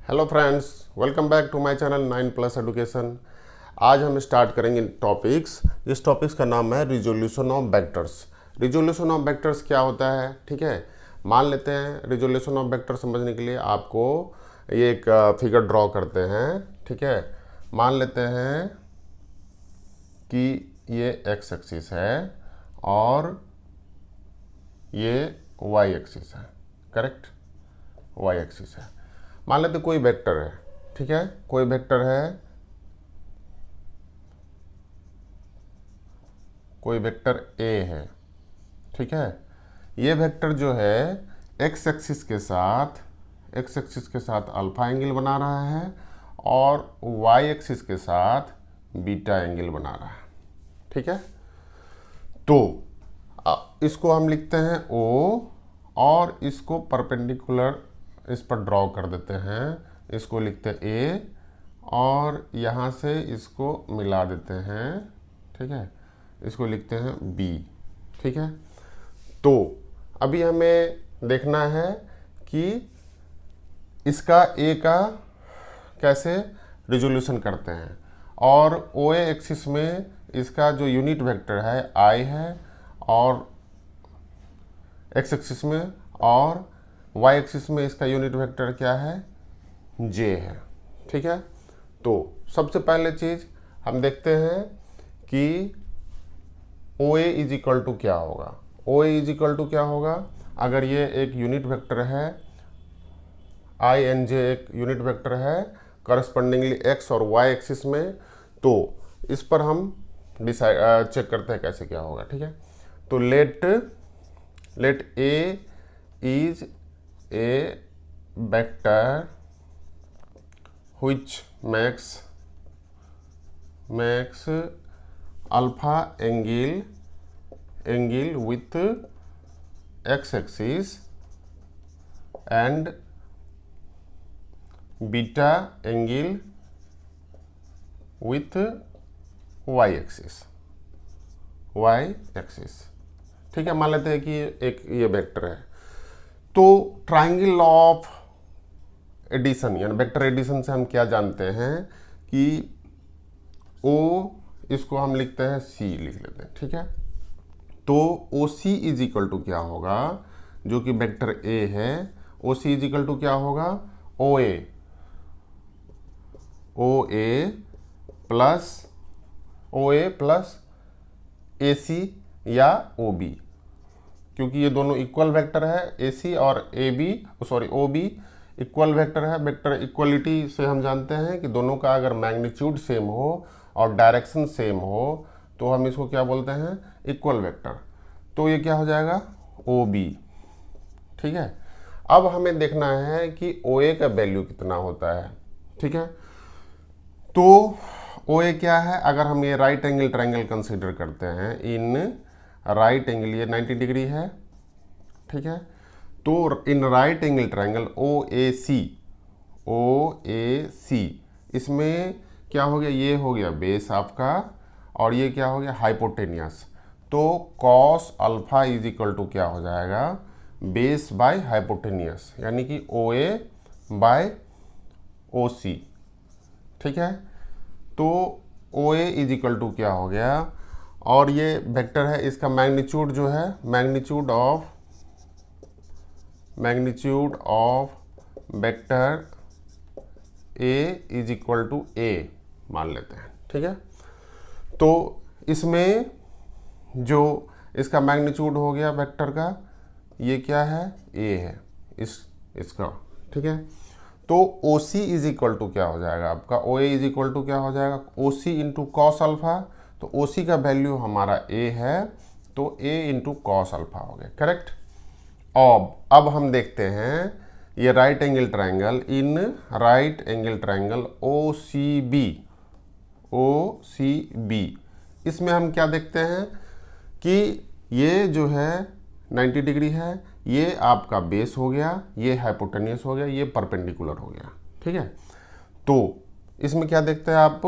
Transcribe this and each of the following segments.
Hello friends, welcome back to my channel 9+ education. आज हम start करेंगे टॉपिक्स। इस टॉपिक्स का नाम है resolution of vectors. Resolution of vectors क्या होता है, ठीक है। मान लेते हैं रिजोल्यूशन ऑफ वेक्टर समझने के लिए आपको ये एक फिगर ड्रॉ करते हैं, ठीक है। मान लेते हैं कि ये एक्स एक्सिस है और ये वाई एक्सिस है, करेक्ट। वाई एक्सिस है। मान लेते कोई वेक्टर है, ठीक है। कोई वेक्टर है, कोई वेक्टर ए है, ठीक है। ये वेक्टर जो है एक्स एक्सिस के साथ अल्फा एंगल बना रहा है और वाई एक्सिस के साथ बीटा एंगल बना रहा है, ठीक है। तो इसको हम लिखते हैं ओ और इसको परपेंडिकुलर इस पर ड्रॉ कर देते हैं। इसको लिखते हैं ए और यहाँ से इसको मिला देते हैं, ठीक है। इसको लिखते हैं बी, ठीक है। तो अभी हमें देखना है कि इसका ए का कैसे रिजोल्यूशन करते हैं। और ओ ए एक्सिस में इसका जो यूनिट वेक्टर है आई है और एक्स एक्सिस में, और वाई एक्सिस में इसका यूनिट वेक्टर क्या है, जे है, ठीक है। तो सबसे पहले चीज हम देखते हैं कि ओ ए इज इक्वल टू क्या होगा। ओ ए इज इक्वल टू क्या होगा, अगर ये एक यूनिट वेक्टर है, आई एन जे एक यूनिट वेक्टर है करस्पॉन्डिंगली एक्स और वाई एक्सिस में, तो इस पर हम डिसाइड चेक करते हैं कैसे क्या होगा, ठीक है। तो let A is a vector which makes alpha angle with x axis and beta angle with y axis, ठीक है। मान लेते हैं कि एक ये वेक्टर है। तो ट्राइंगल ऑफ एडिशन यानी वेक्टर एडिशन से हम क्या जानते हैं कि ओ, इसको हम लिखते हैं सी, लिख लेते हैं, ठीक है। तो ओ सी इज इक्वल टू क्या होगा, जो कि वेक्टर ए है, O C is equal to क्या होगा, ओ ए प्लस ए सी या ओ बी, क्योंकि ये दोनों इक्वल वेक्टर है। ए सी और ओ बी इक्वल वेक्टर है। वेक्टर इक्वलिटी से हम जानते हैं कि दोनों का अगर मैग्नीट्यूड सेम हो और डायरेक्शन सेम हो तो हम इसको क्या बोलते हैं, इक्वल वेक्टर। तो ये क्या हो जाएगा, ओ बी, ठीक है। अब हमें देखना है कि ओ ए का वैल्यू कितना होता है, ठीक है। तो ओ ए क्या है, अगर हम ये राइट एंगल ट्रायंगल कंसीडर करते हैं, इन राइट एंगल ये 90 डिग्री है, ठीक है। तो in right angle triangle O A C इसमें क्या हो गया, ये हो गया बेस आपका और ये क्या हो गया हाइपोटेनियस। तो cos alpha is equal to क्या हो जाएगा, बेस बाय हाइपोटेनियस, यानी कि ओ ए बाय ओ सी, ठीक है। तो ओ ए इज इक्वल टू क्या हो गया, और ये वेक्टर है, इसका मैग्नीट्यूड जो है magnitude of vector A is equal to A मान लेते हैं, ठीक है। तो इसमें जो इसका मैग्नीट्यूड हो गया वेक्टर का, ये क्या है, ए है इसका, ठीक है। तो ओ सी इज इक्वल टू क्या हो जाएगा आपका, ओ ए इज इक्वल टू क्या हो जाएगा, ओ सी इंटू कॉस अल्फा। तो ओ सी का वैल्यू हमारा ए है, तो ए इंटू कॉस अल्फा हो गया, करेक्ट। अब हम देखते हैं ये right angle triangle, in right angle triangle O C B, इसमें हम क्या देखते हैं कि ये जो है 90 डिग्री है, ये आपका बेस हो गया, ये हाइपोटेनियस हो गया, ये परपेंडिकुलर हो गया, ठीक है। तो इसमें क्या देखते हैं आप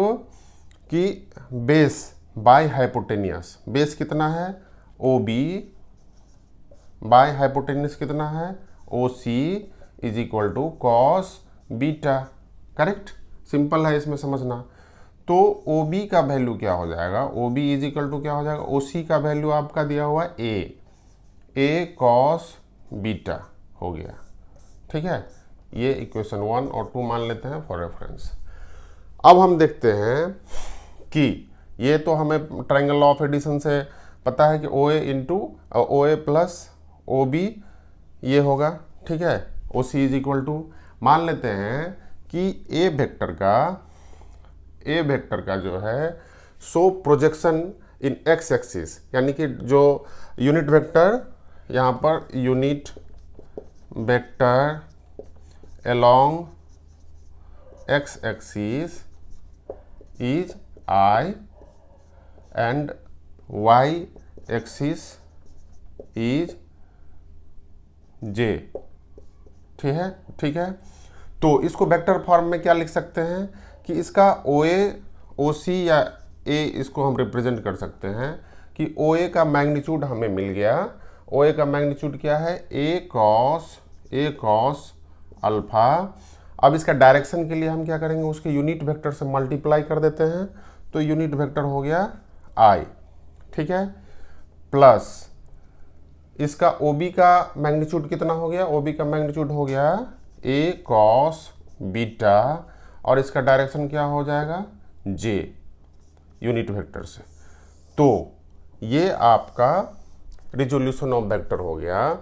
कि बेस बाय हाइपोटेनियस, बेस कितना है ओ बी बाय हाइपोटेनियस कितना है O C is equal to cos beta. Correct, simple है इसमें समझना। तो ओ बी का वैल्यू क्या हो जाएगा, O B is equal to क्या हो जाएगा, ओ सी का वैल्यू आपका दिया हुआ ए कॉस बीटा हो गया। ठीक है, ये इक्वेशन 1 और 2 मान लेते हैं फॉर रेफरेंस। अब हम देखते हैं कि ये तो हमें ट्रायंगल लॉ ऑफ एडिशन से पता है कि ओ ए इंटू ओ ए प्लस ओ बी ये होगा। ठीक है, O C is equal to, मान लेते हैं कि ए वेक्टर का जो है सो प्रोजेक्शन इन एक्स एक्सिस, यानी कि जो यूनिट वेक्टर यहाँ per unit vector along x axis is I and y axis is j। ठीक है। तो इसको वेक्टर फॉर्म में क्या लिख सकते हैं कि इसका ओ ए ओ सी या ए इसको हम रिप्रेजेंट कर सकते हैं कि ओ ए का मैग्नीट्यूड हमें मिल गया। ओ ए का मैग्नीट्यूड क्या है, ए कॉस अल्फा। अब इसका डायरेक्शन के लिए हम क्या करेंगे, उसके यूनिट वेक्टर से मल्टीप्लाई कर देते हैं, तो यूनिट वेक्टर हो गया आई। ठीक है, प्लस इसका ओ बी का मैग्नीट्यूड कितना हो गया, ओ बी का मैग्नीट्यूड हो गया ए कॉस बीटा, और इसका डायरेक्शन क्या हो जाएगा, जे यूनिट वेक्टर से। तो ये आपका रिजोल्यूशन ऑफ वेक्टर हो गया।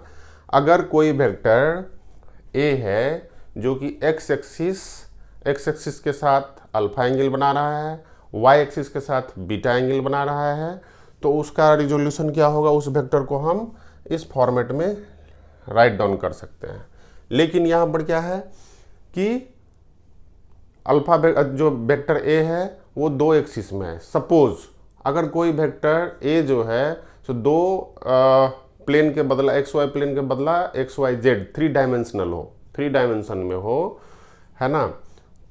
अगर कोई वेक्टर ए है जो कि एक्स एक्सिस के साथ अल्फा एंगल बना रहा है, वाई एक्सिस के साथ बीटा एंगल बना रहा है, तो उसका रिजोल्यूशन क्या होगा, उस वेक्टर को हम इस फॉर्मेट में राइट डाउन कर सकते हैं। लेकिन यहाँ पर क्या है कि अल्फा जो वेक्टर ए है वो दो एक्सिस में है। सपोज अगर कोई वेक्टर ए जो है तो दो प्लेन के बदला एक्स वाई प्लेन के बदला X Y Z three dimension में हो, है ना,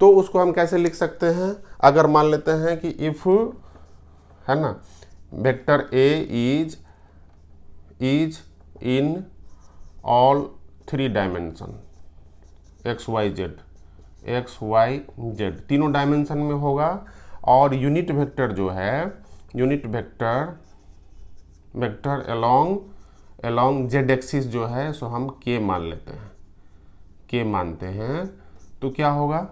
तो उसको हम कैसे लिख सकते हैं, अगर मान लेते हैं कि इफ, है ना, vector A is in all three dimension X Y Z तीनों डायमेंशन में होगा, और यूनिट वेक्टर जो है unit vector along Z axis जो है सो हम के मानते हैं। तो क्या होगा,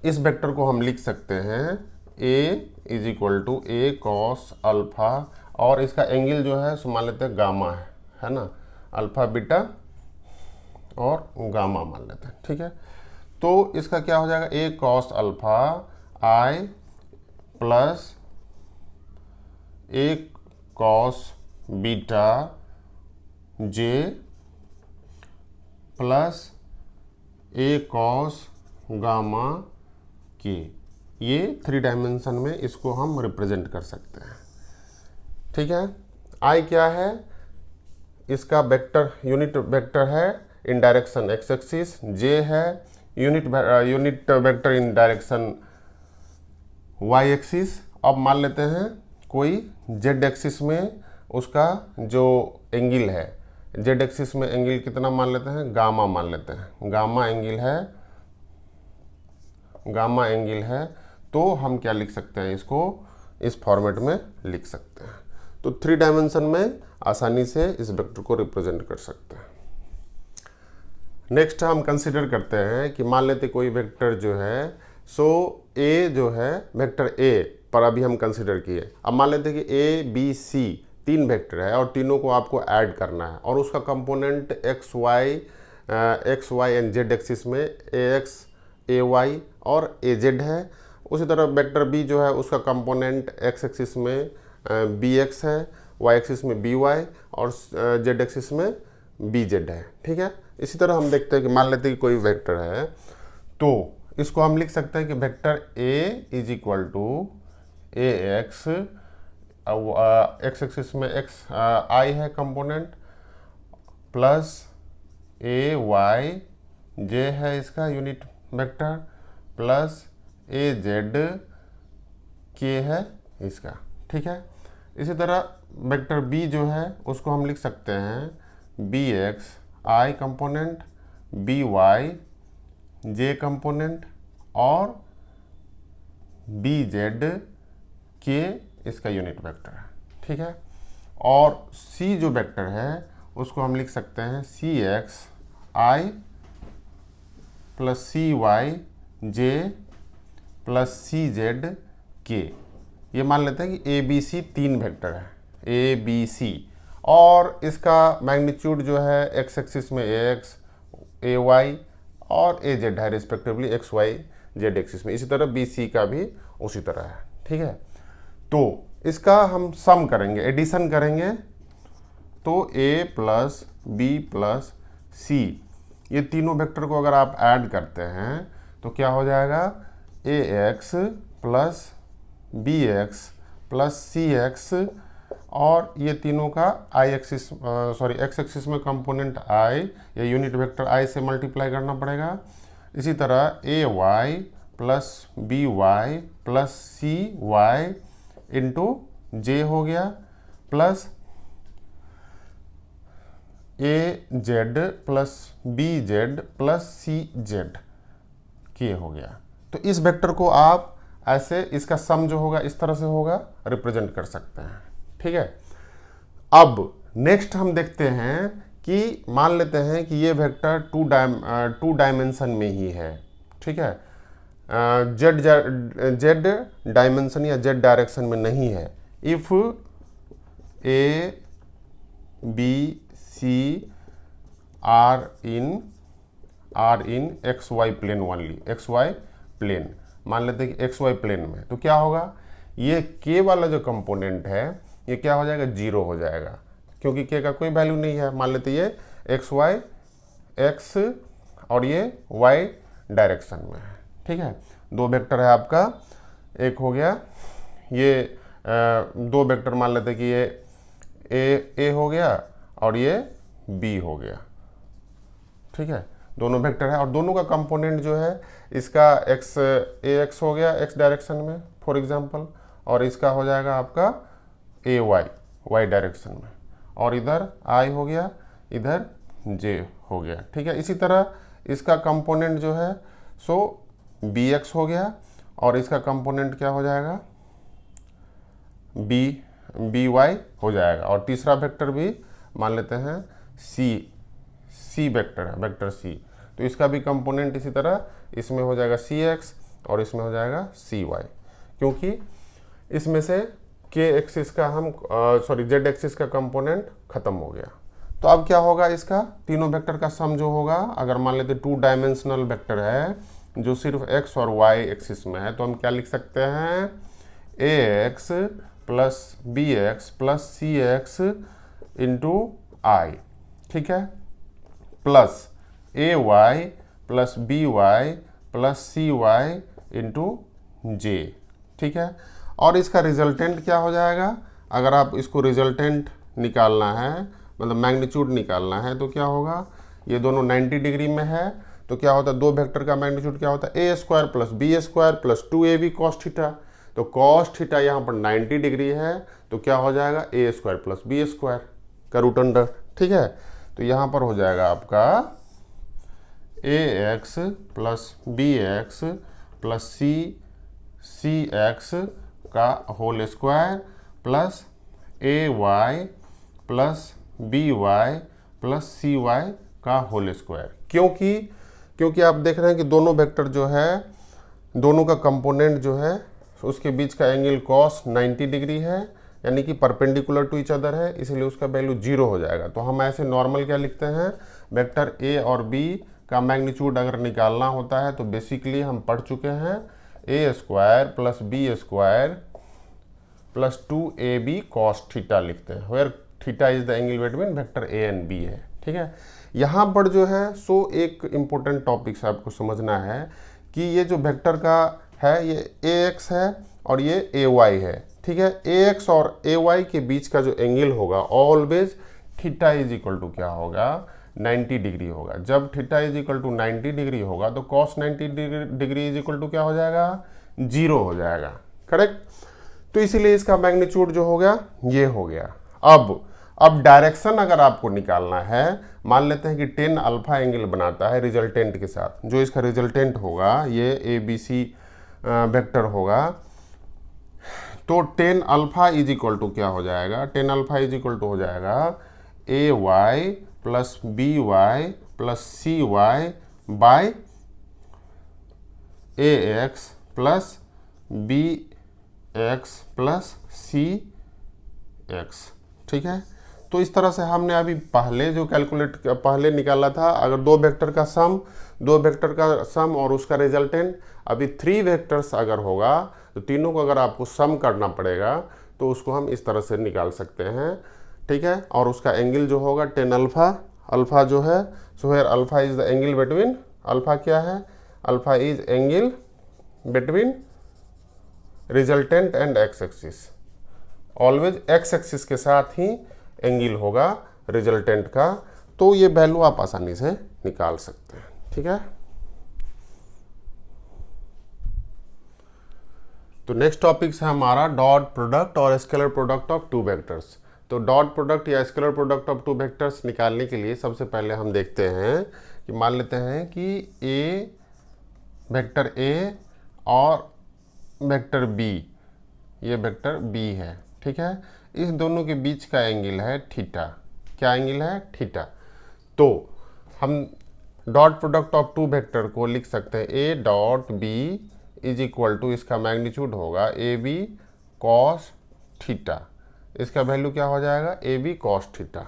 इस वेक्टर को हम लिख सकते हैं A is equal to A cos alpha, और इसका एंगल जो है सो मान लेते हैं गामा है ना, अल्फा बीटा और गामा मान लेते हैं। ठीक है, तो इसका क्या हो जाएगा, ए कॉस अल्फा आई प्लस ए कॉस बीटा जे प्लस ए कॉस गामा के। ये थ्री डायमेंशन में इसको हम रिप्रेजेंट कर सकते हैं। ठीक है, आई क्या है, इसका वेक्टर यूनिट वेक्टर है in direction X axis, J है unit vector in direction Y axis. अब मान लेते हैं कोई जेड एक्सिस में उसका जो एंगल है, जेड एक्सिस में एंगल कितना मान लेते हैं, गामा मान लेते हैं, गामा एंगल है। तो हम क्या लिख सकते हैं, इसको इस फॉर्मेट में लिख सकते हैं। तो थ्री डायमेंशन में आसानी से इस वेक्टर को रिप्रेजेंट कर सकते हैं। नेक्स्ट हम कंसिडर करते हैं कि मान लेते कोई वेक्टर जो है सो ए जो है वेक्टर ए पर अभी हम कंसिडर किए। अब मान लेते कि ए बी सी तीन वेक्टर है और तीनों को आपको ऐड करना है, और उसका component X Y and Z axis में ए एक्स ए वाई और ए जेड है। उसी तरह वेक्टर बी जो है उसका कंपोनेंट एक्स एक्सिस में बी एक्स है, वाई एक्सिस में बी वाई और जेड एक्सिस में बी जेड है। ठीक है, इसी तरह हम देखते हैं कि मान लेते हैं कि कोई वेक्टर है, तो इसको हम लिख सकते हैं कि vector A is equal to A X, X axis में एक्स आई है component, plus A Y J है इसका unit vector, plus A Z K है इसका। ठीक है, इसी तरह वेक्टर बी जो है उसको हम लिख सकते हैं बी एक्स आई कंपोनेंट, बी वाई जे कंपोनेंट और बी जेड के इसका यूनिट वेक्टर है, ठीक है। और सी जो वेक्टर है उसको हम लिख सकते हैं सी एक्स आई plus C Y J plus C Z K. ये मान लेते हैं कि ए बी सी 3 वेक्टर है, ए बी सी, और इसका मैग्नीट्यूड जो है एक्स एक्सिस में ए एक्स ए वाई और ए जेड है respectively X Y Z axis में। इसी तरह बी सी का भी उसी तरह है, ठीक है। तो इसका हम सम करेंगे, एडिशन करेंगे, तो ए प्लस बी प्लस सी, ये तीनों वेक्टर को अगर आप ऐड करते हैं तो क्या हो जाएगा, A X plus B X plus C X, और ये तीनों का आई एक्सिस एक्स एक्सिस में कंपोनेंट आई या यूनिट वेक्टर आई से मल्टीप्लाई करना पड़ेगा। इसी तरह A Y plus B Y plus C Y into J हो गया, plus A Z plus B Z plus C Z K हो गया। तो इस वेक्टर को आप ऐसे, इसका सम जो होगा इस तरह से होगा, रिप्रेजेंट कर सकते हैं, ठीक है। अब नेक्स्ट हम देखते हैं कि मान लेते हैं कि ये वेक्टर टू डायमेंशन में ही है, ठीक है, जेड डायमेंशन या जेड डायरेक्शन में नहीं है। If A B C are in X Y plane only, X Y plane, मान लेते हैं कि एक्स वाई प्लेन में, तो क्या होगा, ये के वाला जो कंपोनेंट है ये क्या हो जाएगा, 0 हो जाएगा, क्योंकि के का कोई वैल्यू नहीं है। मान लेते ये एक्स वाई एक्स और ये वाई डायरेक्शन में है, ठीक है। 2 वेक्टर है आपका, एक हो गया ये 2 वेक्टर मान लेते कि ये ए हो गया और ये बी हो गया, ठीक है, दोनों वेक्टर है। और दोनों का कंपोनेंट जो है, इसका एक्स ए एक्स हो गया एक्स डायरेक्शन में फॉर एग्जांपल, और इसका हो जाएगा आपका ए वाई वाई डायरेक्शन में, और इधर आई हो गया, इधर जे हो गया, ठीक है। इसी तरह इसका कंपोनेंट जो है सो बी एक्स हो गया, और इसका कंपोनेंट क्या हो जाएगा, बी वाई हो जाएगा। और तीसरा वेक्टर भी मान लेते हैं सी वेक्टर है, वेक्टर सी, तो इसका भी कंपोनेंट इसी तरह इसमें हो जाएगा सी एक्स और इसमें हो जाएगा सी वाई, क्योंकि इसमें से के एक्सिस का हम जेड एक्सिस का कंपोनेंट खत्म हो गया। तो अब क्या होगा, इसका तीनों वेक्टर का सम जो होगा, अगर मान लेते 2 डायमेंशनल वेक्टर है जो सिर्फ एक्स और वाई एक्सिस में है, तो हम क्या लिख सकते हैं, A X plus B X plus C X into I, ठीक है, plus A Y plus B Y plus C Y into J, ठीक है। और इसका रिजल्टेंट क्या हो जाएगा, अगर आप इसको रिजल्टेंट निकालना है, मतलब मैग्नीट्यूड निकालना है, तो क्या होगा, ये दोनों 90 डिग्री में है, तो क्या होता है, 2 वेक्टर का मैग्नीट्यूड क्या होता है, A square plus B square plus 2ab cos theta. तो कॉस थीटा यहाँ पर 90 डिग्री है, तो क्या हो जाएगा, A square plus B square का रूट अंडर, ठीक है। तो यहाँ पर हो जाएगा आपका A X plus B X plus C X का whole square plus A Y plus B Y plus C Y का होल स्क्वायर। क्योंकि आप देख रहे हैं कि दोनों वेक्टर जो है, दोनों का कंपोनेंट जो है उसके बीच का एंगल कॉस 90 डिग्री है, यानी कि परपेंडिकुलर टू ईच अदर है, इसलिए उसका वैल्यू 0 हो जाएगा। तो हम ऐसे नॉर्मल क्या लिखते हैं, वेक्टर ए और बी का मैग्नीट्यूड अगर निकालना होता है तो बेसिकली हम पढ़ चुके हैं, A square plus B square plus 2ab cos theta लिखते हैं, where theta is the angle between vector A and B है, ठीक है। यहाँ पर जो है सो एक इम्पोर्टेंट टॉपिक से आपको समझना है कि ये जो वेक्टर का है ये ए एक्स है और ये ए वाई है, ठीक है। ए एक्स और ए वाई के बीच का जो एंगल होगा always theta is equal to क्या होगा, 90 डिग्री होगा। जब theta is equal to 90 degree होगा तो cos 90 degree is equal to क्या हो जाएगा, 0 हो जाएगा, करेक्ट। तो इसीलिए इसका मैग्नीट्यूड जो हो गया ये हो गया। अब अब डायरेक्शन अगर आपको निकालना है, मान लेते हैं कि 10 अल्फा एंगल बनाता है रिजल्टेंट के साथ, जो इसका रिजल्टेंट होगा ये ABC वेक्टर होगा, तो 10 अल्फा इज इक्वल टू क्या हो जाएगा, 10 अल्फा इज इक्वल टू हो जाएगा AY plus BY plus CY by AX plus BX plus CX। ठीक है, तो इस तरह से हमने अभी पहले जो पहले निकाला था, अगर दो वेक्टर का सम और उसका रिजल्टेंट, अभी 3 वेक्टर्स अगर होगा तो तीनों को अगर आपको सम करना पड़ेगा तो उसको हम इस तरह से निकाल सकते हैं। ठीक है, और उसका एंगल जो होगा 10 अल्फा, अल्फा जो है, so here alpha is the angle between, alpha क्या है, alpha is angle between resultant and x axis. Always x axis के साथ ही एंगल होगा रिजल्टेंट का, तो ये वैल्यू आप आसानी से निकाल सकते हैं। ठीक है, तो नेक्स्ट टॉपिक है हमारा डॉट प्रोडक्ट और scalar product of two vectors. तो डॉट प्रोडक्ट या scalar product of two vectors निकालने के लिए सबसे पहले हम देखते हैं कि मान लेते हैं कि वेक्टर A और वेक्टर B, ये वेक्टर B है। ठीक है, इस दोनों के बीच का एंगल है थीटा। क्या एंगल है, थीटा। तो हम dot product of two vector को लिख सकते हैं A dot B is equal to, इसका मैग्नीट्यूड होगा AB कॉस थीटा। इसका वैल्यू क्या हो जाएगा, AB कॉस थीटा।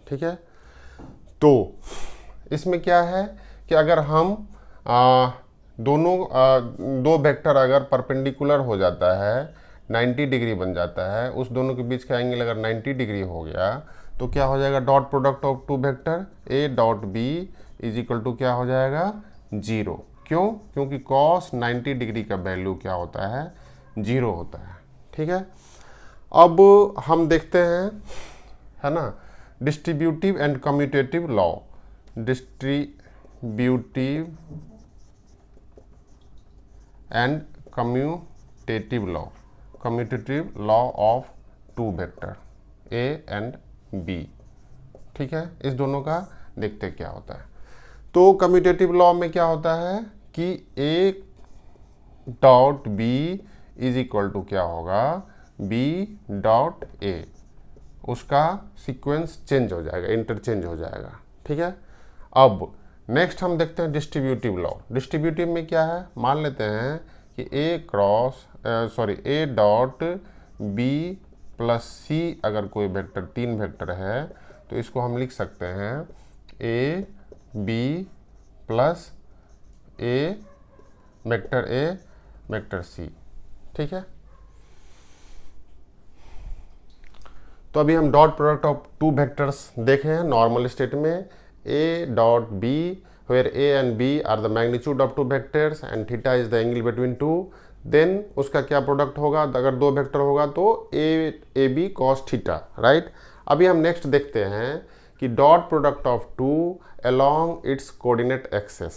ठीक है, तो इसमें क्या है कि अगर हम दो वेक्टर अगर परपेंडिकुलर हो जाता है, 90 डिग्री बन जाता है, उस दोनों के बीच का एंगल अगर 90 डिग्री हो गया तो क्या हो जाएगा, dot product of two vector A dot B is equal to क्या हो जाएगा, 0। क्यों, क्योंकि cos 90 डिग्री का वैल्यू क्या होता है, 0 होता है। ठीक है, अब हम देखते हैं, है ना, distributive and commutative law. Distributive and commutative law, commutative law of two vector A and B। ठीक है, इस दोनों का देखते क्या होता है। तो कम्यूटेटिव लॉ में क्या होता है कि A dot B is equal to क्या होगा, B डॉट A, उसका सीक्वेंस चेंज हो जाएगा, इंटरचेंज हो जाएगा। ठीक है, अब नेक्स्ट हम देखते हैं डिस्ट्रीब्यूटिव लॉ। डिस्ट्रीब्यूटिव में क्या है, मान लेते हैं कि A dot B plus C अगर कोई वेक्टर, 3 वेक्टर है, तो इसको हम लिख सकते हैं A B plus A vector C। ठीक है, तो अभी हम dot product of two vectors देखे हैं नॉर्मल स्टेट में। A dot B where A and B are the magnitude of two vectors and theta is the angle between two, then उसका क्या प्रोडक्ट होगा, अगर 2 वेक्टर होगा तो AB cos थीटा। राइट, अभी हम नेक्स्ट देखते हैं कि dot product of two along its coordinate axis,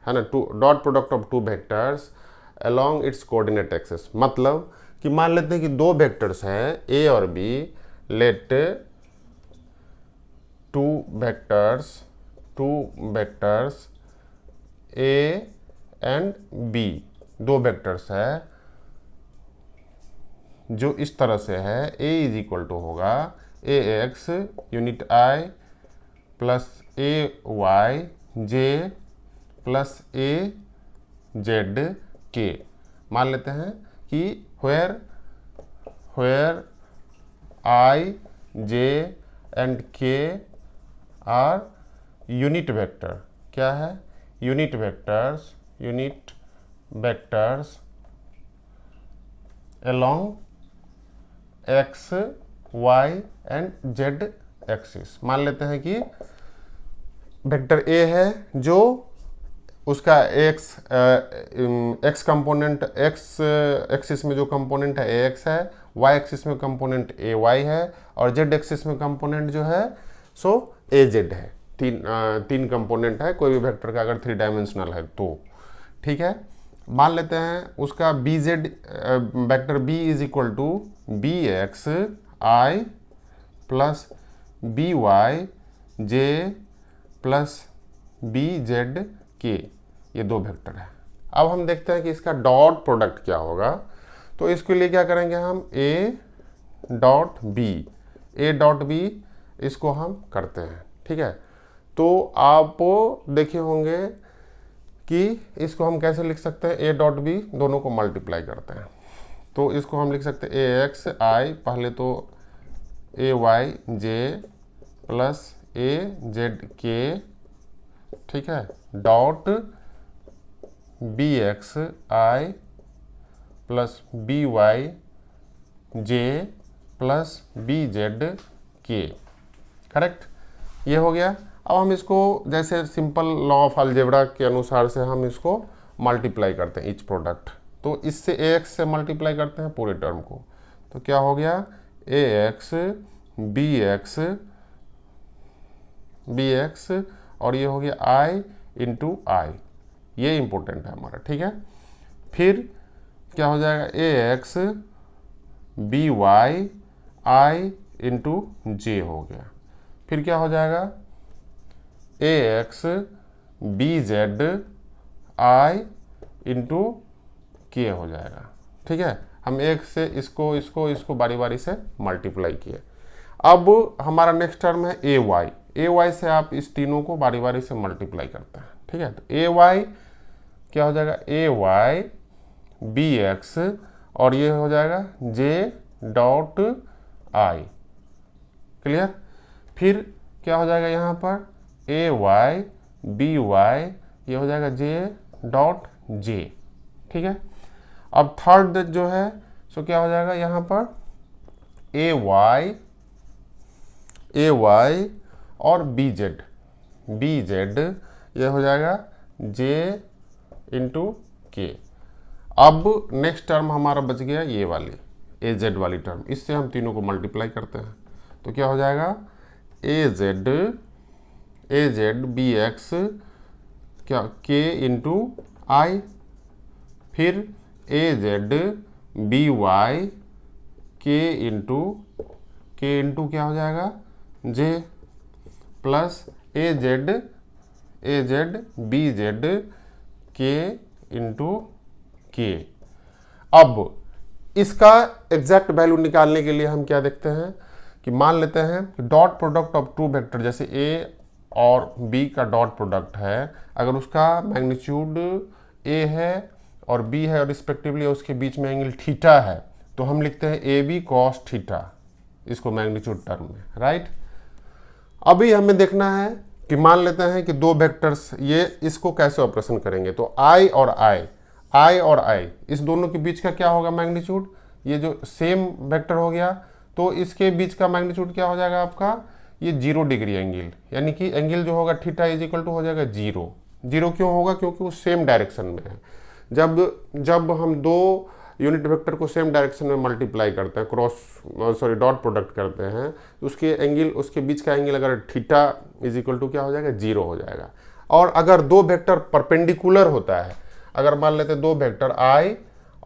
है ना, dot product of two vectors along its coordinate axis। मतलब कि मान लेते हैं कि 2 वेक्टर्स हैं A और B, let two vectors A and B, 2 vectors है जो इस तरह से है, A इज इक्वल टू होगा AX unit I plus AY J plus AZ K। मान लेते हैं कि where I J and K are unit vector. क्या है, unit vectors along x y and z axis. मान लेते हैं कि वेक्टर A है जो उसका x कंपोनेंट, x एक्सिस में जो कंपोनेंट है AX है, y एक्सिस में कंपोनेंट AY है, और z एक्सिस में कंपोनेंट जो है सो AZ है। तीन कंपोनेंट है कोई भी वेक्टर का अगर 3 डायमेंशनल है तो। ठीक है, मान लेते हैं उसका vector B is equal to BX I plus B Y J plus B Z K, ये दो वेक्टर है। अब हम देखते हैं कि इसका डॉट प्रोडक्ट क्या होगा। तो इसके लिए क्या करेंगे हम, ए डॉट बी इसको हम करते हैं, ठीक है। तो आप देखे होंगे कि इसको हम कैसे लिख सकते हैं, ए डॉट बी दोनों को मल्टीप्लाई करते हैं। तो इसको हम लिख सकते हैं ए एक्स आई, पहले तो A Y J plus A Z के, ठीक है, डॉट बी एक्स आई plus B Y J plus B Z के, करेक्ट, ये हो गया। अब हम इसको जैसे सिंपल लॉ ऑफ अलजेब्रा के अनुसार से हम इसको मल्टीप्लाई करते हैं ईच प्रोडक्ट। तो इससे ए एक्स से मल्टीप्लाई करते हैं पूरे टर्म को, तो क्या हो गया, ए एक्स बी एक्स और ये हो गया आई इंटू आई, ये इंपॉर्टेंट है हमारा, ठीक है। फिर क्या हो जाएगा, A X B Y I into J हो गया। फिर क्या हो जाएगा, A X B Z I into K हो जाएगा, ठीक है। हम एक से इसको बारी बारी से मल्टीप्लाई किए। अब हमारा नेक्स्ट टर्म है ए वाई से आप इस तीनों को बारी बारी से मल्टीप्लाई करते हैं, ठीक है। तो ए वाई क्या हो जाएगा, ए वाई बी एक्स और ये हो जाएगा जे डॉट आई, क्लियर। फिर क्या हो जाएगा यहाँ पर, ए वाई बी वाई, ये हो जाएगा जे डॉट जे, ठीक है। अब थर्ड जो है सो क्या हो जाएगा यहाँ पर, ए वाई और बी जेड ये हो जाएगा जे इंटू के। अब नेक्स्ट टर्म हमारा बच गया ये वाली ए जेड वाली टर्म, इससे हम तीनों को मल्टीप्लाई करते हैं। तो क्या हो जाएगा, ए जेड बी एक्स क्या के इंटू आई, फिर ए जेड बी वाई के इंटू क्या हो जाएगा, जे plus A Z B Z के इंटू के। अब इसका एग्जैक्ट वैल्यू निकालने के लिए हम क्या देखते हैं कि मान लेते हैं कि dot product of two vector, जैसे ए और बी का डॉट प्रोडक्ट है, अगर उसका मैग्नीट्यूड ए है और बी है और रिस्पेक्टिवली उसके बीच में एंगल थीटा है, तो हम लिखते हैं ए बी कॉस थीटा, इसको मैग्नीट्यूड टर्म में, राइट। अभी हमें देखना है कि मान लेते हैं कि दो वेक्टर्स, ये इसको कैसे ऑपरेशन करेंगे। तो आई और आई इस दोनों के बीच का क्या होगा मैग्नीट्यूड, ये जो सेम वेक्टर हो गया तो इसके बीच का मैग्नीट्यूड क्या हो जाएगा आपका, ये 0 डिग्री एंगल, यानी कि एंगल जो होगा थीटा इज इक्वल टू हो जाएगा 0 क्यों होगा, क्योंकि वो सेम डायरेक्शन में है। जब हम दो यूनिट वेक्टर को सेम डायरेक्शन में मल्टीप्लाई करते हैं, डॉट प्रोडक्ट करते हैं, तो उसके बीच का एंगल अगर थीटा इज इक्वल टू क्या हो जाएगा, 0 हो जाएगा। और अगर दो वेक्टर परपेंडिकुलर होता है, अगर मान लेते हैं दो वेक्टर आई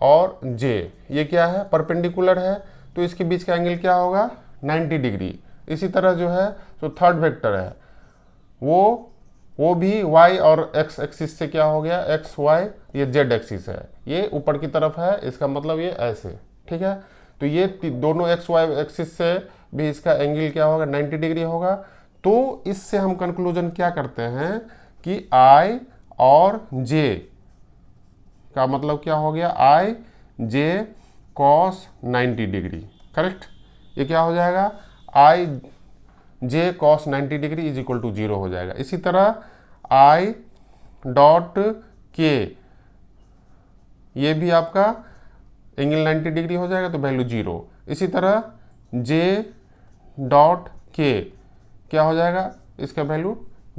और जे, ये क्या है, परपेंडिकुलर है, तो इसके बीच का एंगल क्या होगा, 90 डिग्री। इसी तरह जो है जो थर्ड वेक्टर है वो भी y और x एक्सिस से क्या हो गया, x y, ये z एक्सिस है, ये ऊपर की तरफ है, इसका मतलब ये ऐसे, ठीक है। तो ये दोनों x y एक्सिस से भी इसका एंगल क्या होगा, 90 डिग्री होगा। तो इससे हम कंक्लूजन क्या करते हैं कि I और J का मतलब क्या हो गया, I J cos 90 degree, correct. ये क्या हो जाएगा, I J cos 90 degree is equal to 0 हो जाएगा। इसी तरह I डॉट K, ये भी आपका एंगल 90 डिग्री हो जाएगा तो वैल्यू 0। इसी तरह J डॉट K क्या हो जाएगा, इसका वैल्यू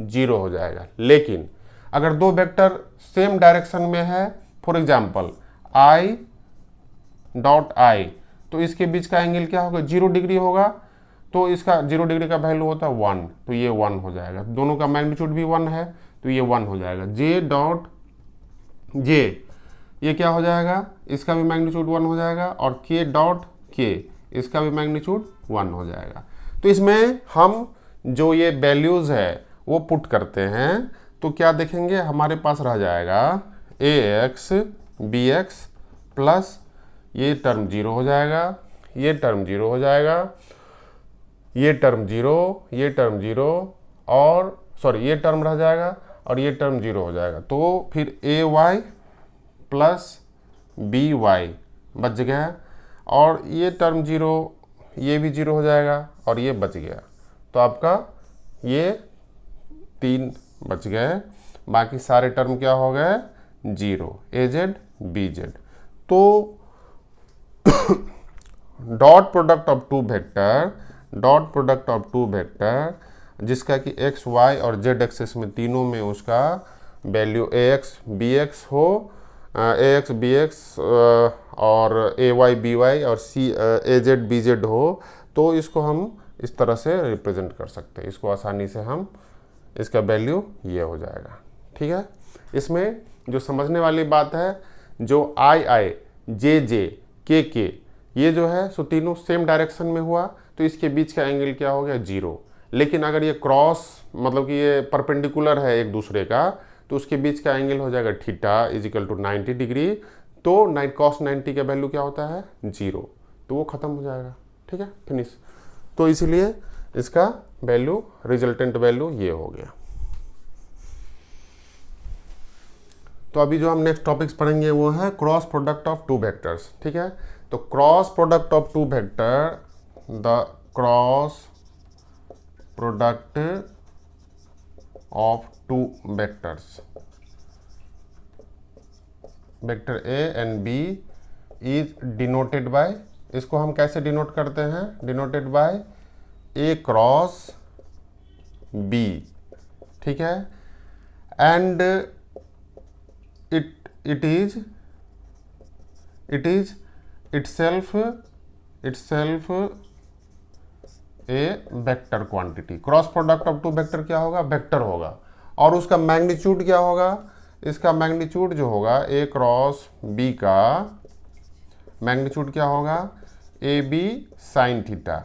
0 हो जाएगा। लेकिन अगर दो वेक्टर सेम डायरेक्शन में है, for example I dot I, तो इसके बीच का एंगल क्या होगा, 0 डिग्री होगा, तो इसका 0 डिग्री का वैल्यू होता है 1, तो ये 1 हो जाएगा। दोनों का मैग्नीट्यूड भी 1 है तो ये 1 हो जाएगा। J डॉट J, ये क्या हो जाएगा, इसका भी मैग्नीट्यूड 1 हो जाएगा, और K डॉट K, इसका भी मैग्नीट्यूड 1 हो जाएगा। तो इसमें हम जो ये वैल्यूज़ है वो पुट करते हैं तो क्या देखेंगे, हमारे पास रह जाएगा ax bx प्लस ये टर्म 0 हो जाएगा, ये टर्म 0 हो जाएगा, ये टर्म 0, ये टर्म 0 और सॉरी ये टर्म रह जाएगा और ये टर्म 0 हो जाएगा। तो फिर ay प्लस by बच गया और ये टर्म 0, ये भी 0 हो जाएगा और ये बच गया। तो आपका ये 3 बच गए, बाकी सारे टर्म क्या हो गए 0, az bz। तो dot product of two vector जिसका कि x y और z एक्सिस में तीनों में उसका वैल्यू ax bx हो, ax bx और ay by और az bz हो, तो इसको हम इस तरह से रिप्रेजेंट कर सकते हैं। इसको आसानी से हम इसका वैल्यू ये हो जाएगा। ठीक है, इसमें जो समझने वाली बात है, जो आई आई जे जे के ये जो है सो तीनों सेम डायरेक्शन में हुआ तो इसके बीच का एंगल क्या हो गया 0। लेकिन अगर ये क्रॉस मतलब कि ये परपेंडिकुलर है एक दूसरे का तो उसके बीच का एंगल हो जाएगा थीटा इजिकल टू 90 डिग्री। तो cos 90 का वैल्यू क्या होता है 0, तो वो खत्म हो जाएगा। ठीक है, फिनिश। तो इसीलिए इसका वैल्यू रिजल्टेंट वैल्यू ये हो गया। तो अभी जो हम नेक्स्ट टॉपिक्स पढ़ेंगे वो है cross product of two vectors. ठीक है, तो cross product of two vector, the cross product of two vectors, vector A and B is denoted by, इसको हम कैसे डिनोट करते हैं, denoted by A cross B. ठीक है, and it is itself a vector quantity. Cross product of two vector क्या होगा, vector होगा और उसका मैग्नीट्यूड क्या होगा, इसका मैग्नीट्यूड जो होगा ए क्रॉस बी का मैग्नीट्यूड क्या होगा ए बी साइन थीटा।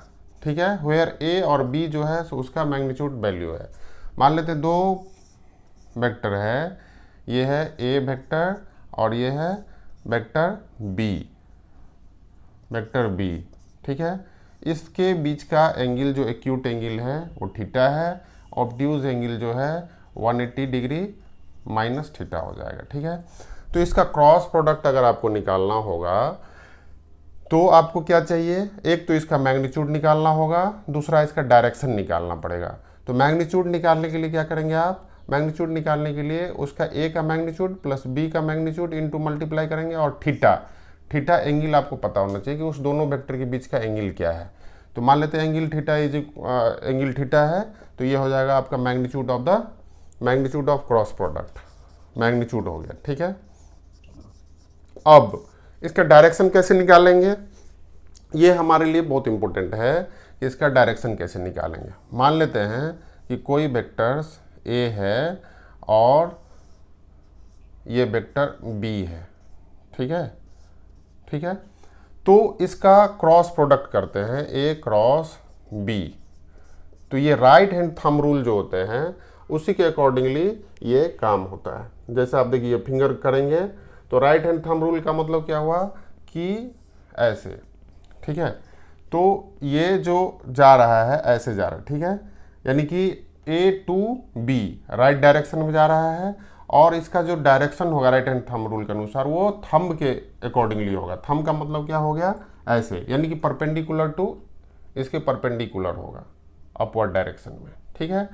ठीक है, वेयर ए और बी जो है सो उसका मैग्नीट्यूड वैल्यू है। मान लेते दो वेक्टर है, ये है ए वेक्टर और ये है वेक्टर बी, वेक्टर बी। ठीक है, इसके बीच का एंगल जो एक्यूट एंगल है वो थीटा है, ऑब्ट्यूज एंगल जो है 180 डिग्री माइनस थीटा हो जाएगा। ठीक है, तो इसका क्रॉस प्रोडक्ट अगर आपको निकालना होगा तो आपको क्या चाहिए, एक तो इसका मैग्नीट्यूड निकालना होगा, दूसरा इसका डायरेक्शन निकालना पड़ेगा। तो मैग्नीट्यूड निकालने के लिए क्या करेंगे आप, मैग्नीट्यूड निकालने के लिए उसका ए का मैग्नीट्यूड प्लस बी का मैग्नीट्यूड इनटू मल्टीप्लाई करेंगे और थीटा एंगल आपको पता होना चाहिए कि उस दोनों वेक्टर के बीच का एंगल क्या है। तो मान लेते हैं एंगल थीटा है, तो ये हो जाएगा आपका magnitude of cross product, magnitude हो गया। ठीक है, अब इसका डायरेक्शन कैसे निकालेंगे, ये हमारे लिए बहुत इंपॉर्टेंट है कि इसका डायरेक्शन कैसे निकालेंगे। मान लेते हैं कि कोई वेक्टर्स ए है और ये वेक्टर बी है। ठीक है, ठीक है, तो इसका क्रॉस प्रोडक्ट करते हैं ए क्रॉस बी। तो ये राइट हैंड थंब रूल जो होते हैं उसी के अकॉर्डिंगली ये काम होता है। जैसे आप देखिए फिंगर करेंगे तो राइट हैंड थंब रूल का मतलब क्या हुआ कि ऐसे। ठीक है, तो ये जो जा रहा है ऐसे जा रहा है। ठीक है, यानी कि ए टू बी राइट डायरेक्शन में जा रहा है और इसका जो डायरेक्शन होगा राइट हैंड थंब रूल के अनुसार वो थंब के अकॉर्डिंगली होगा। थंब का मतलब क्या हो गया ऐसे, यानी कि परपेंडिकुलर टू इसके परपेंडिकुलर होगा अपवर्ड डायरेक्शन में। ठीक है,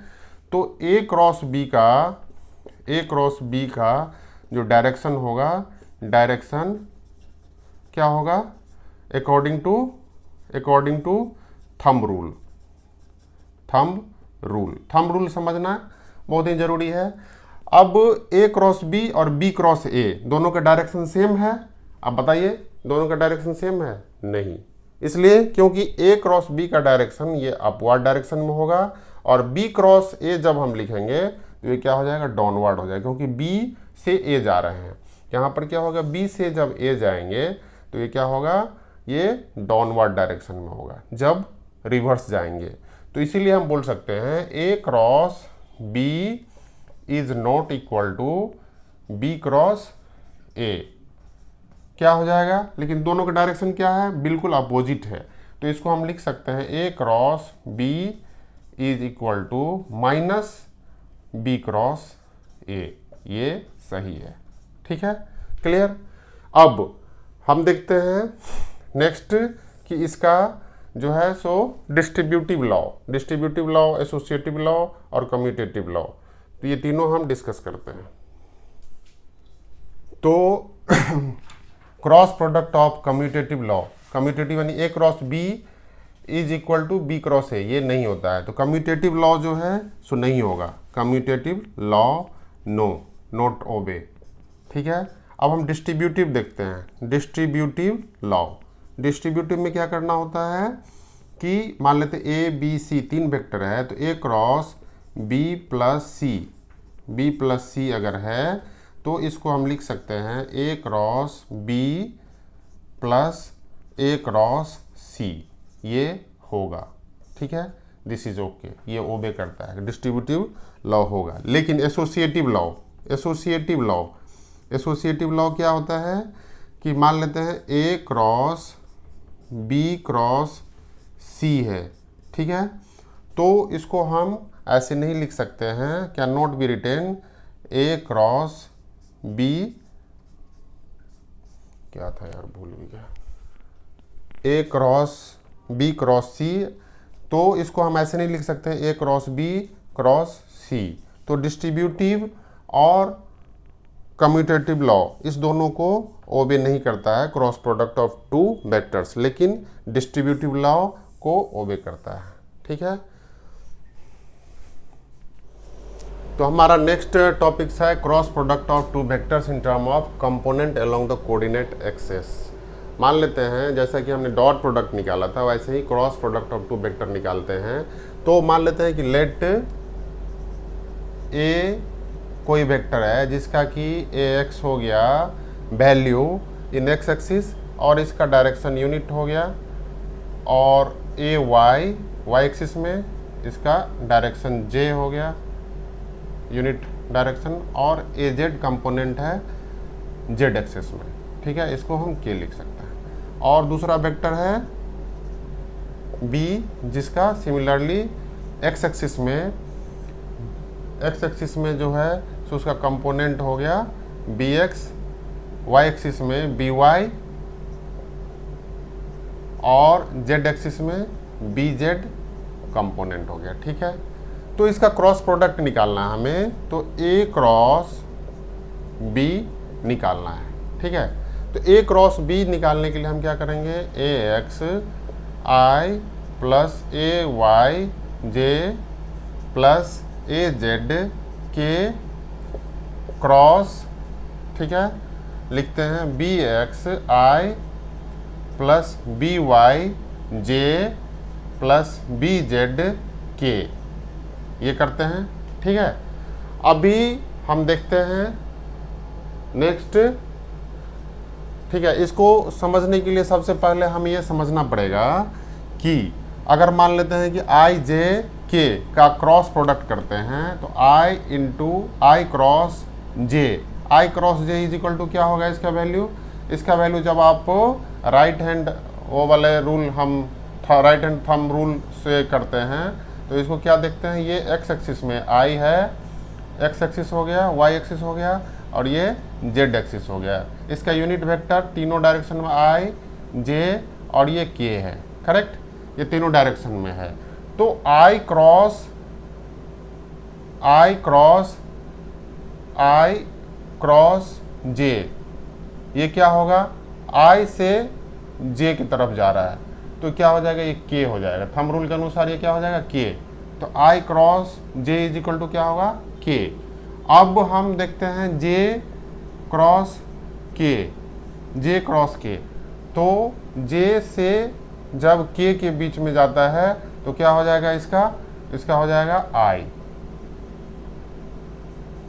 तो ए क्रॉस बी का जो डायरेक्शन होगा, डायरेक्शन क्या होगा अकॉर्डिंग टू थंब रूल समझना बहुत ही जरूरी है। अब ए क्रॉस बी और बी क्रॉस ए दोनों का डायरेक्शन सेम है। अब बताइए दोनों का डायरेक्शन सेम है? नहीं, इसलिए क्योंकि ए क्रॉस बी का डायरेक्शन ये अपवर्ड डायरेक्शन में होगा और बी क्रॉस ए जब हम लिखेंगे तो ये क्या हो जाएगा डाउनवर्ड हो जाएगा, क्योंकि बी से ए जा रहे हैं। यहाँ पर क्या होगा बी से जब ए जाएंगे तो ये क्या होगा ये डाउनवर्ड डायरेक्शन में होगा जब रिवर्स जाएंगे। तो इसीलिए हम बोल सकते हैं A cross B is not equal to B cross A। क्या हो जाएगा, लेकिन दोनों का डायरेक्शन क्या है, बिल्कुल अपोजिट है। तो इसको हम लिख सकते हैं A cross B is equal to minus B cross A। ये सही है, ठीक है, क्लियर। अब हम देखते हैं नेक्स्ट कि इसका जो है सो डिस्ट्रीब्यूटिव लॉ, एसोसिएटिव लॉ और कम्यूटेटिव लॉ, तो ये तीनों हम डिस्कस करते हैं। तो cross product of commutative law, commutative यानी A cross B is equal to B cross A, ये नहीं होता है। तो कम्यूटेटिव लॉ जो है सो नहीं होगा, commutative law no, not obey, ठीक है। अब हम डिस्ट्रीब्यूटिव देखते हैं, डिस्ट्रीब्यूटिव लॉ। डिस्ट्रीब्यूटिव में क्या करना होता है कि मान लेते A B C तीन वेक्टर है, तो A cross B plus C अगर है तो इसको हम लिख सकते हैं A cross B plus A cross C, ये होगा, ठीक है, दिस इज ओके, ये ओबे करता है, डिस्ट्रीब्यूटिव लॉ होगा। लेकिन एसोसिएटिव लॉ क्या होता है कि मान लेते हैं A cross B cross C है, ठीक है, तो इसको हम ऐसे नहीं लिख सकते हैं, can not be written A cross B, क्या था यार भूल भी गया, A cross B cross C, तो इसको हम ऐसे नहीं लिख सकते A cross B cross C। तो डिस्ट्रीब्यूटिव और कम्यूटेटिव लॉ इस दोनों को ओबे नहीं करता है, cross product of two vectors, लेकिन डिस्ट्रीब्यूटिव लॉ को ओबे करता है, ठीक है। तो हमारा नेक्स्ट टॉपिक है cross product of two vectors in term of component along the coordinate axes. मान लेते हैं जैसा कि हमने डॉट प्रोडक्ट निकाला था, वैसे ही cross product of two vector निकालते हैं। तो मान लेते हैं कि लेट ए कोई वेक्टर है जिसका कि ax हो गया वैल्यू इन एक्स एक्सिस और इसका डायरेक्शन यूनिट हो गया, और वाई एक्सिस में इसका डायरेक्शन j हो गया यूनिट डायरेक्शन, और az कंपोनेंट है z एक्सिस में, ठीक है, इसको हम k लिख सकते हैं। और दूसरा वेक्टर है b जिसका सिमिलरली x एक्सिस में जो है तो उसका कंपोनेंट हो गया bx, y एक्सिस में by और z एक्सिस में bz कंपोनेंट हो गया, ठीक है। तो इसका क्रॉस प्रोडक्ट निकालना है हमें, तो a क्रॉस b निकालना है, ठीक है। तो a क्रॉस b निकालने के लिए हम क्या करेंगे, ax i plus ay j plus az के क्रॉस, ठीक है, लिखते हैं bx i plus by j plus bz k, ये करते हैं, ठीक है। अभी हम देखते हैं नेक्स्ट, ठीक है। इसको समझने के लिए सबसे पहले हम ये समझना पड़ेगा कि अगर मान लेते हैं कि i j k का क्रॉस प्रोडक्ट करते हैं, तो i into I cross j is equal to क्या होगा इसका वैल्यू जब आप राइट हैंड वो वाले रूल हम राइट हैंड थंब रूल से करते हैं, तो इसको क्या देखते हैं, ये x एक्सिस में i है, x एक्सिस हो गया, y एक्सिस हो गया, और ये z एक्सिस हो गया। इसका यूनिट वेक्टर तीनों डायरेक्शन में i j और ये k है, करेक्ट, ये तीनों डायरेक्शन में है। तो i क्रॉस j, ये क्या होगा, i से j की तरफ जा रहा है, तो क्या हो जाएगा, ये k हो जाएगा, थंब रूल के अनुसार ये क्या हो जाएगा, k। तो i cross j is equal to क्या होगा, k। अब हम देखते हैं j क्रॉस k, तो j से जब k के बीच में जाता है तो क्या हो जाएगा, इसका हो जाएगा i,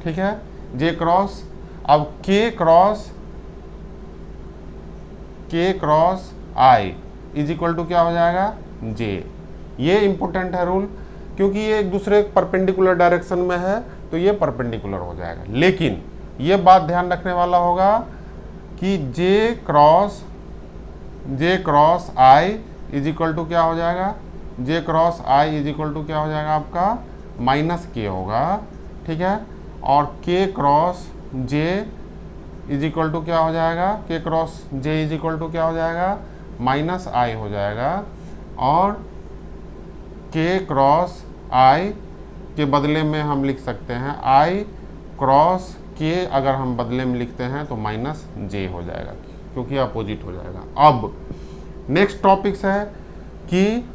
ठीक है, j क्रॉस। अब k cross i is equal to क्या हो जाएगा, j। ये इंपॉर्टेंट है रूल, क्योंकि ये एक दूसरे परपेंडिकुलर डायरेक्शन में है तो ये परपेंडिकुलर हो जाएगा। लेकिन ये बात ध्यान रखने वाला होगा कि J cross I is equal to क्या हो जाएगा, J cross I is equal to क्या हो जाएगा आपका माइनस के होगा, ठीक है। और K cross J is equal to क्या हो जाएगा, K cross J is equal to क्या हो जाएगा माइनस आई हो जाएगा। और के क्रॉस आई के बदले में हम लिख सकते हैं आई क्रॉस के, अगर हम बदले में लिखते हैं तो माइनस जे हो जाएगा क्योंकि अपोजिट हो जाएगा। अब नेक्स्ट टॉपिक्स है कि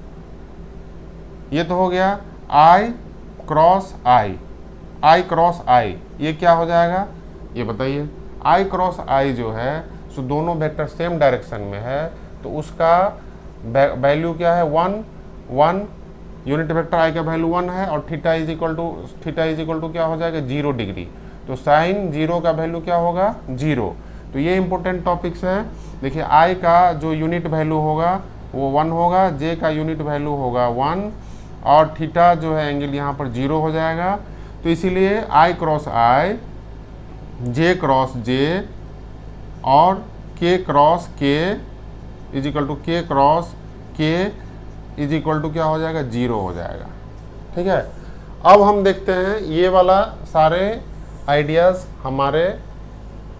ये तो हो गया आई क्रॉस आई, ये क्या हो जाएगा ये बताइए। आई क्रॉस आई जो है सो दोनों वेक्टर सेम डायरेक्शन में है तो उसका वैल्यू क्या है 1 यूनिट वेक्टर आई का वैल्यू 1 है और थीटा इज इक्वल टू क्या हो जाएगा 0 डिग्री। तो साइन 0 का वैल्यू क्या होगा 0। तो ये इंपॉर्टेंट टॉपिक्स है। देखिए आई का जो यूनिट वैल्यू होगा वो 1 होगा, जे का यूनिट वैल्यू होगा 1 और थीटा जो है एंगल यहाँ पर 0 हो जाएगा। तो इसीलिए आई क्रॉस आई, जे क्रॉस जे और के क्रॉस के इज इक्वल टू के क्रॉस के इज इक्वल टू क्या हो जाएगा 0 हो जाएगा, ठीक है। अब हम देखते हैं ये वाला सारे आइडियाज़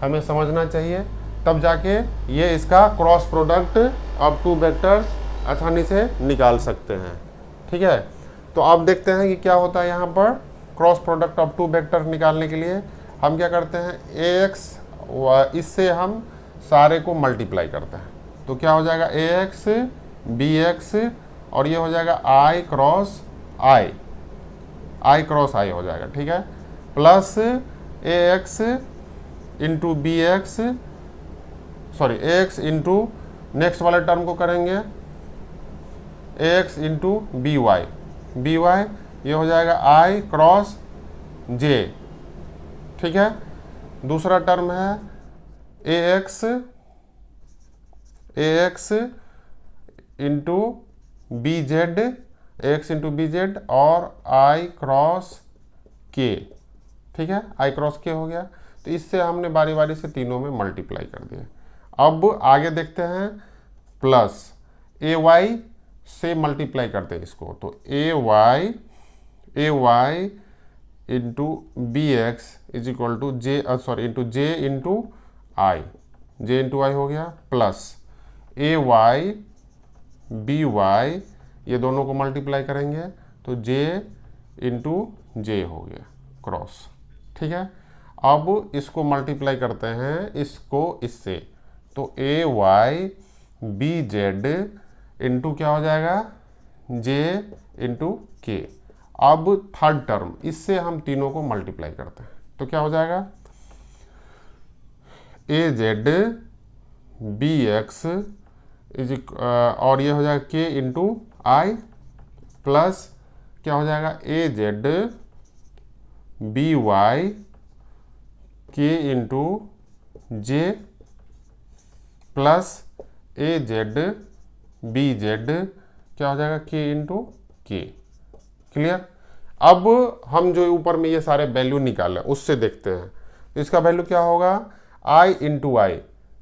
हमें समझना चाहिए, तब जाके ये इसका cross product of two vectors आसानी से निकाल सकते हैं, ठीक है। तो अब देखते हैं कि क्या होता है यहाँ पर cross product of two vector निकालने के लिए हम क्या करते हैं ax, इससे हम सारे को मल्टीप्लाई करते हैं तो क्या हो जाएगा ax bx और ये हो जाएगा आई क्रॉस आई हो जाएगा, ठीक है। Plus ax into B X, sorry ax into next वाले टर्म को करेंगे ax इंटू बी वाई ये हो जाएगा आई क्रॉस जे, ठीक है। दूसरा टर्म है ax इंटू बी जेड और आई क्रॉस के, ठीक है, आई क्रॉस के हो गया। तो इससे हमने बारी बारी से तीनों में मल्टीप्लाई कर दिया। अब आगे देखते हैं प्लस ए वाई से मल्टीप्लाई करते हैं इसको, तो A Y into B X is equal to J into I हो गया, plus A Y B Y ये दोनों को मल्टीप्लाई करेंगे तो जे इंटू जे हो गया क्रॉस, ठीक है। अब इसको मल्टीप्लाई करते हैं इसको इससे, तो A Y B Z into क्या हो जाएगा जे इंटू के। अब थर्ड टर्म इससे हम तीनों को मल्टीप्लाई करते हैं तो क्या हो जाएगा ए जेड बी एक्स और ये हो जाएगा के इंटू आई प्लस क्या हो जाएगा ए जेड बी वाई के into J plus A Z B Z क्या हो जाएगा के इंटू के। क्लियर। अब हम जो ऊपर में ये सारे वैल्यू निकाले उससे देखते हैं तो इसका वैल्यू क्या होगा आई इंटू आई,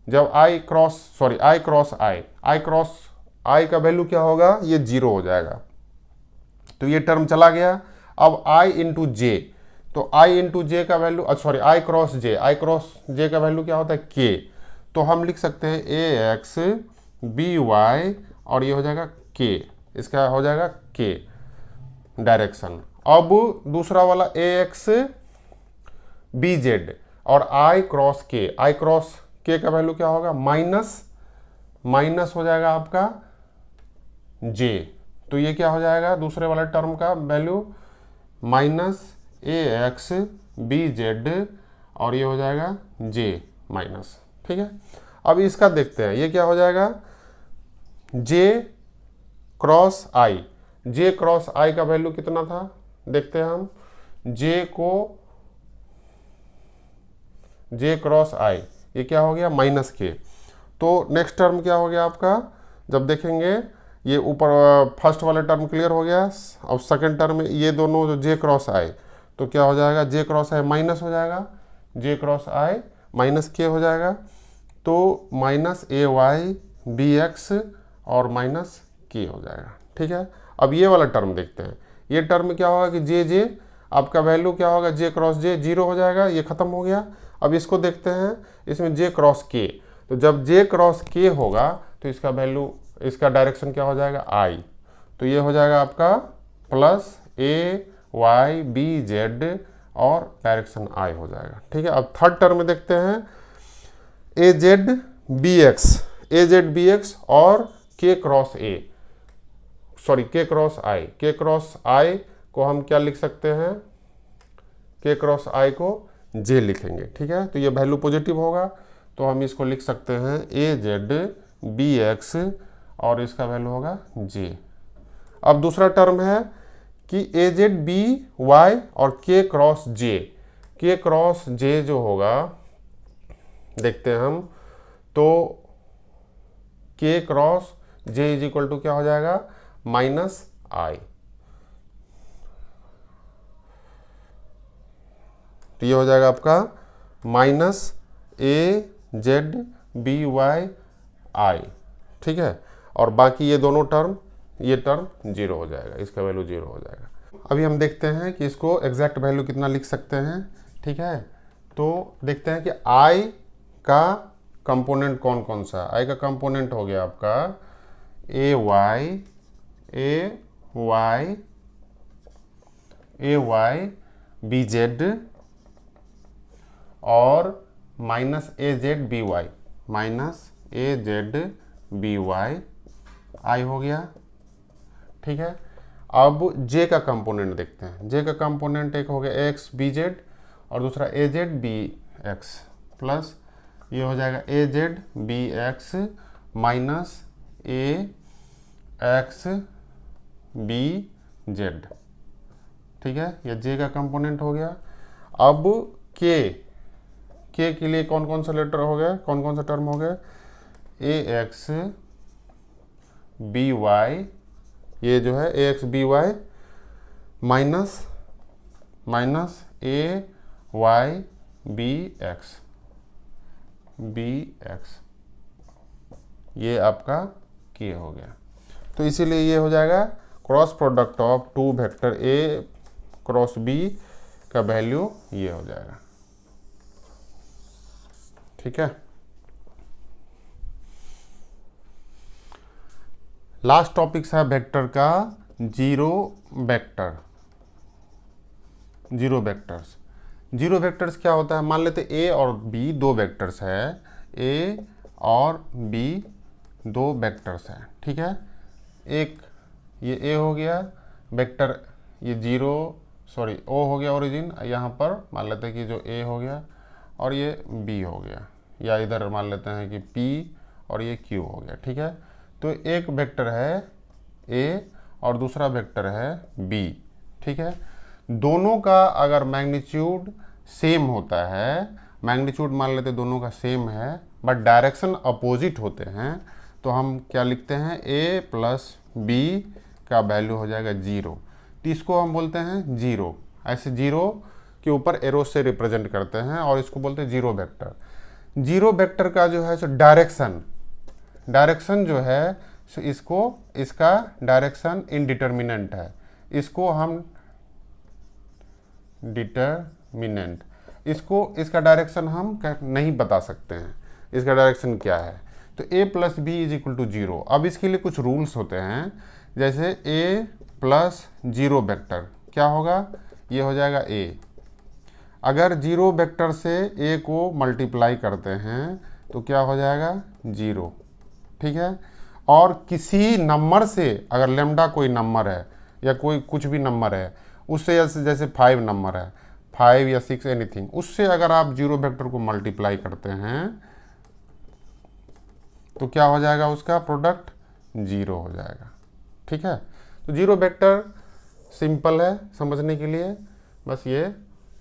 जब आई क्रॉस आई का वैल्यू क्या होगा ये 0 हो जाएगा तो ये टर्म चला गया। अब आई इंटू जे, तो आई इंटू जे का वैल्यू आई क्रॉस जे का वैल्यू क्या होता है के, तो हम लिख सकते हैं ए एक्स बी वाई और ये हो जाएगा के, इसका हो जाएगा के डायरेक्शन। अब दूसरा वाला ए एक्स बी जेड और आई क्रॉस के का वैल्यू क्या होगा माइनस हो जाएगा आपका जे, तो ये क्या हो जाएगा दूसरे वाले टर्म का वैल्यू माइनस ए एक्स बी जेड और ये हो जाएगा जे माइनस, ठीक है। अब इसका देखते हैं ये क्या हो जाएगा जे क्रॉस आई का वैल्यू कितना था देखते हैं हम, जे क्रॉस आई ये क्या हो गया माइनस के, तो नेक्स्ट टर्म क्या हो गया आपका जब देखेंगे ये ऊपर फर्स्ट वाला टर्म क्लियर हो गया। अब सेकंड टर्म में ये दोनों जो जे क्रॉस आई, तो क्या हो जाएगा, जे क्रॉस आई माइनस हो जाएगा, जे क्रॉस आई माइनस के हो जाएगा, तो माइनस ए वाई बी एक्स और माइनस के हो जाएगा। ठीक है, अब ये वाला टर्म देखते हैं। ये टर्म में क्या होगा कि जे जे आपका वैल्यू क्या होगा, जे क्रॉस जे 0 हो जाएगा, ये खत्म हो गया। अब इसको देखते हैं, इसमें जे क्रॉस के, तो जब जे क्रॉस के होगा तो इसका वैल्यू, इसका डायरेक्शन क्या हो जाएगा, आई, तो ये हो जाएगा आपका plus A Y B Z और डायरेक्शन आई हो जाएगा। ठीक है, अब थर्ड टर्म में देखते हैं, ए जेड बी एक्स, ए जेड बी एक्स और के क्रॉस ए, सॉरी के क्रॉस आई, के क्रॉस आई को हम क्या लिख सकते हैं, के क्रॉस आई को जे लिखेंगे। ठीक है, तो ये वैल्यू पॉजिटिव होगा तो हम इसको लिख सकते हैं ए जेड बी एक्स और इसका वैल्यू होगा जे। अब दूसरा टर्म है कि ए जेड बी वाई और के क्रॉस जे, के क्रॉस जे जो होगा देखते हैं हम, तो K cross J is equal to क्या हो जाएगा, माइनस आई, तो ये हो जाएगा आपका माइनस ए जेड बी वाई आई। ठीक है, और बाकी ये दोनों टर्म, ये टर्म 0 हो जाएगा, इसका वैल्यू 0 हो जाएगा। अभी हम देखते हैं कि इसको एग्जैक्ट वैल्यू कितना लिख सकते हैं। ठीक है, तो देखते हैं कि आई का कंपोनेंट कौन कौन सा। आई का कंपोनेंट हो गया आपका ए वाई बी जेड और माइनस ए जेड बी वाई, माइनस ए जेड बी वाई आई हो गया। ठीक है, अब जे का कंपोनेंट देखते हैं। जे का कंपोनेंट एक हो गया एक्स बी जेड और दूसरा ए जेड बी एक्स, प्लस ये हो जाएगा ए जेड बी एक्स माइनस ए एक्स बी जेड। ठीक है, ये जे का कंपोनेंट हो गया। अब के लिए कौन कौन सा लेटर हो गया, कौन कौन सा टर्म हो गया, ए एक्स बी वाई, ये जो है ए एक्स बी वाई माइनस ए वाई बी एक्स, ये आपका के हो गया। तो इसीलिए ये हो जाएगा cross product of two vector A cross B का वैल्यू ये हो जाएगा। ठीक है, लास्ट टॉपिक है वेक्टर का zero vector. Zero vectors, zero vectors क्या होता है, मान लेते ए और बी दो वेक्टर्स है, ए और बी दो वेक्टर्स हैं। ठीक है, एक ये ए हो गया वेक्टर, ये जीरो सॉरी ओ हो गया ओरिजिन, यहाँ पर मान लेते हैं कि जो ए हो गया और ये बी हो गया, या इधर मान लेते हैं कि पी और ये क्यू हो गया। ठीक है, तो एक वेक्टर है ए और दूसरा वेक्टर है बी। ठीक है, दोनों का अगर मैग्नीट्यूड सेम होता है, मैग्नीट्यूड मान लेते दोनों का सेम है बट डायरेक्शन अपोजिट होते हैं, तो हम क्या लिखते हैं, ए प्लस बी का वैल्यू हो जाएगा 0, तो इसको हम बोलते हैं जीरो। ऐसे जीरो के ऊपर एरो से रिप्रेजेंट करते हैं और इसको बोलते हैं जीरो वेक्टर। जीरो वेक्टर का जो है सो डायरेक्शन जो है सो इसका डायरेक्शन इनडिटर्मिनेंट है, इसको हम डिटर्मिनेंट, इसका डायरेक्शन हम नहीं बता सकते हैं इसका डायरेक्शन क्या है। तो a plus B is equal to 0। अब इसके लिए कुछ रूल्स होते हैं, जैसे a प्लस जीरो वेक्टर क्या होगा, ये हो जाएगा a। अगर जीरो वेक्टर से a को मल्टीप्लाई करते हैं तो क्या हो जाएगा 0। ठीक है, और किसी नंबर से अगर लेमडा कोई नंबर है या कोई कुछ भी नंबर है उससे, जैसे 5 नंबर है, 5 या 6 एनीथिंग, उससे अगर आप जीरो वेक्टर को मल्टीप्लाई करते हैं तो क्या हो जाएगा, उसका प्रोडक्ट 0 हो जाएगा। ठीक है, तो जीरो वेक्टर सिंपल है समझने के लिए, बस ये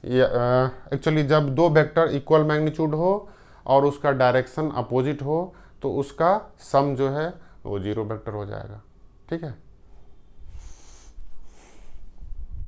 एक्चुअली जब दो वेक्टर इक्वल मैग्नीट्यूड हो और उसका डायरेक्शन अपोजिट हो तो उसका सम जो है वो जीरो वेक्टर हो जाएगा। ठीक है।